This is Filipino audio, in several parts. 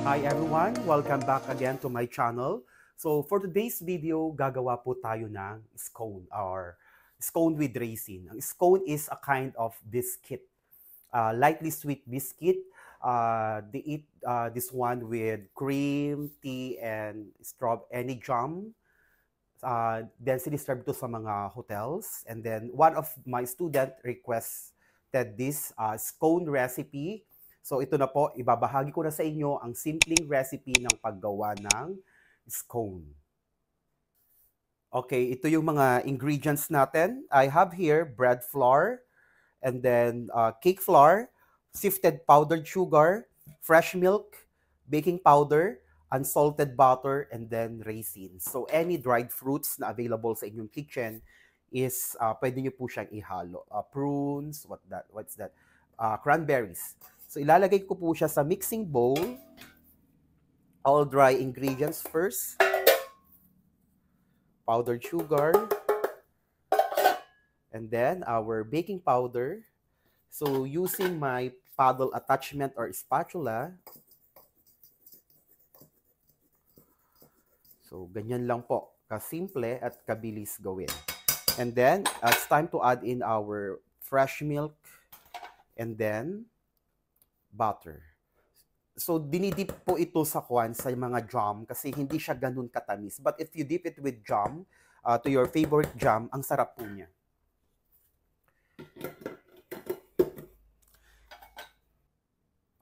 Hi everyone! Welcome back again to my channel. So for today's video, gagawa po tayo ng scone or scone with raisin. Ang scone is a kind of biscuit, lightly sweet biscuit. They eat this one with cream, tea, and any jam. Then siniserve to sa mga hotels. And then one of my student requested this scone recipe. So ito na po, ibabahagi ko na sa inyo ang simpleng recipe ng paggawa ng scone. Okay, ito yung mga ingredients natin. I have here bread flour, and then cake flour, sifted powdered sugar, fresh milk, baking powder, unsalted butter, and then raisins. So any dried fruits na available sa inyong kitchen is pwede nyo po siyang ihalo. Prunes, what's that? Cranberries. So ilalagay ko po siya sa mixing bowl. All dry ingredients first. Powdered sugar. And then our baking powder. So using my paddle attachment or spatula. So ganyan lang po. Kasimple at kabilis gawin. And then it's time to add in our fresh milk and then butter. So dinidip po ito sa mga jam kasi hindi siya ganun katamis. But if you dip it with jam, to your favorite jam, ang sarap po niya.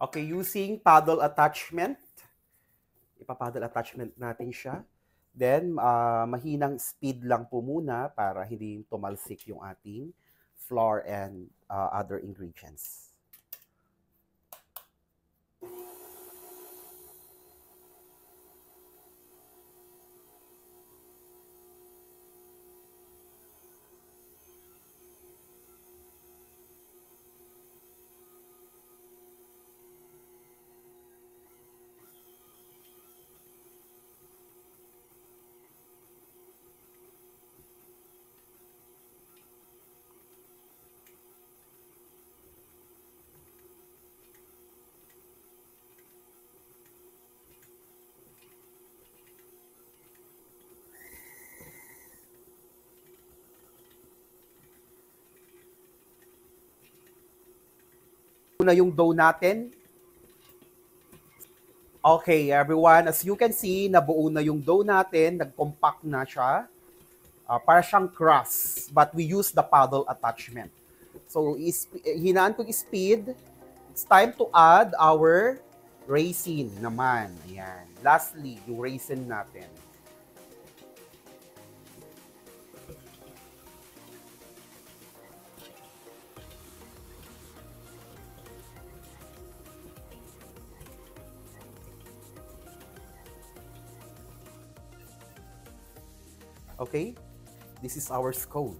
Okay, using paddle attachment. Ipapaddle attachment natin siya. Then, mahinang speed lang po muna para hindi tumalsik yung ating flour and other ingredients. Na yung dough natin. Okay, everyone, as you can see, nabuo na yung dough natin, nag-compact na siya. Para siyang crust, but we use the paddle attachment. So, hinaan ko yung speed. It's time to add our raisin naman. Ayan. Lastly, yung raisin natin. Okay? This is our scone.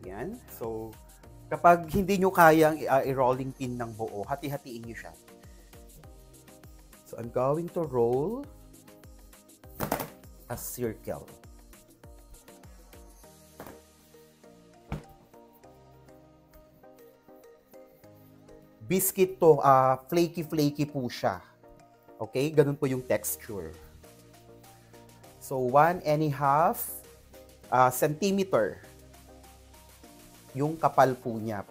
Yan. So, kapag hindi nyo kayang i-rolling pin ng buo, hati-hatiin nyo siya. So, I'm going to roll a circle. Biscuit to, flaky-flaky po siya. Okay? Ganun po yung texture. So, 1.5 centimeter yung kapal po niya.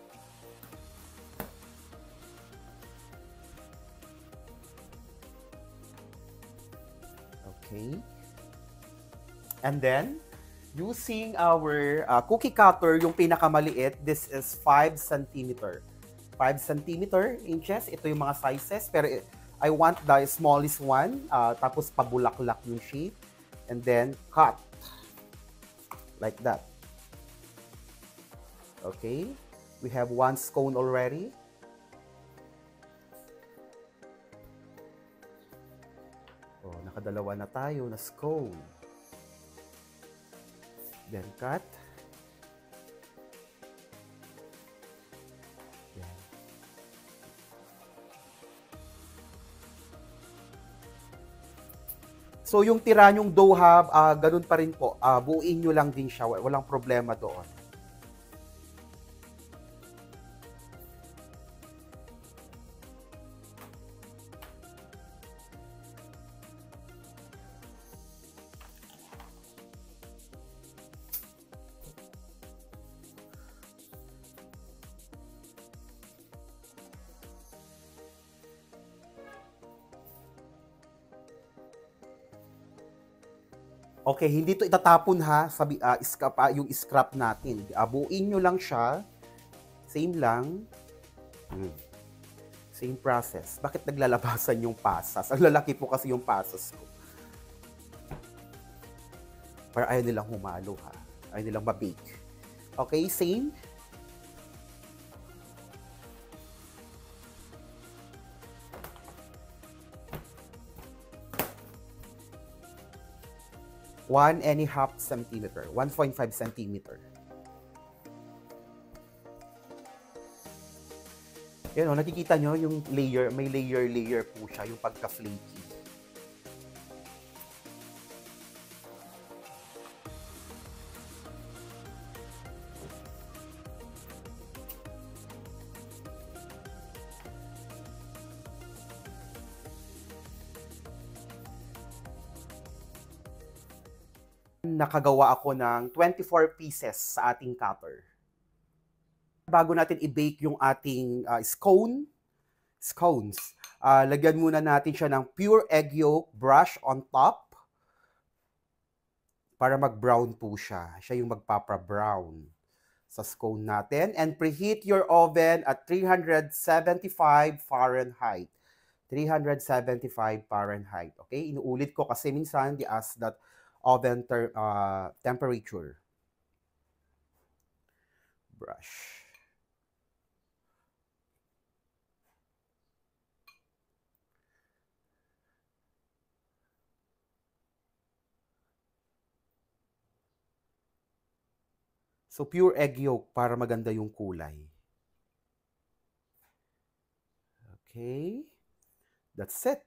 Okay. And then, using our cookie cutter, yung pinakamaliit, this is 5 centimeter. 5 centimeter inches, ito yung mga sizes. Pero I want the smallest one, tapos pabulaklak yung shape. And then cut like that. Okay, we have one scone already. Oh, nakadalawa na tayo na scone. Then cut. Yan. So yung tira nyong dough ganun pa rin po. Buuin nyo lang din siya. Walang problema doon. Okay, hindi to itatapon ha, yung scrap natin. Buuin nyo lang siya. Same lang. Hmm. Same process. Bakit naglalabasan yung pasas? Ang lalaki po kasi yung pasas ko. Para ayaw nilang humalo ha. Ayaw nilang mabake. Okay, same. One and a half centimeter. 1.5 centimeter. Yan o, nakikita nyo yung layer, may layer po siya, yung pagka-flaky. Nakagawa ako ng 24 pieces sa ating cutter. Bago natin i-bake yung ating scones, lagyan muna natin siya ng pure egg yolk, brush on top para mag-brown po siya. Siya yung magpapa-brown sa scone natin. And preheat your oven at 375 Fahrenheit. 375 Fahrenheit. Okay? Inuulit ko kasi minsan they ask that oven temperature. Brush. So, pure egg yolk para maganda yung kulay. Okay. That's it.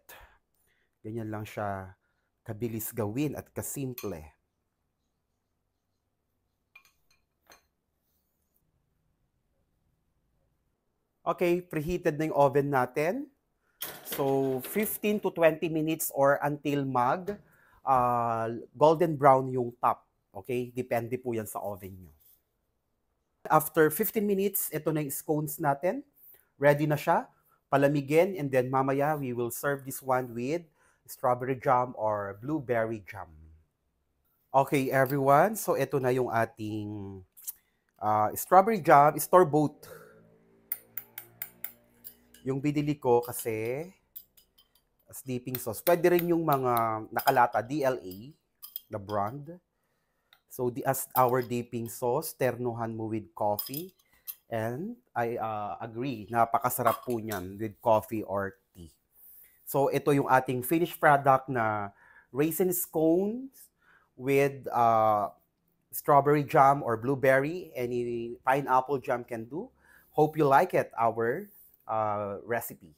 Ganyan lang siya kabilis gawin at kasimple. Okay, preheated na yung oven natin. So, 15 to 20 minutes or until golden brown yung top. Okay? Depende po yan sa oven nyo. After 15 minutes, ito na yung scones natin. Ready na siya. Palamigin, and then mamaya we will serve this one with strawberry jam or blueberry jam. Okay, everyone. So, ito na yung ating strawberry jam, store-bought. Yung binili ko kasi as dipping sauce. Pwede rin yung mga nakalata, DLA, the brand. So, as our dipping sauce, ternuhan mo with coffee. And I agree, napakasarap po niyan with coffee or tea. So, ito yung ating finished product na raisin scones with strawberry jam or blueberry. Any pineapple jam can do. Hope you like it, our recipe.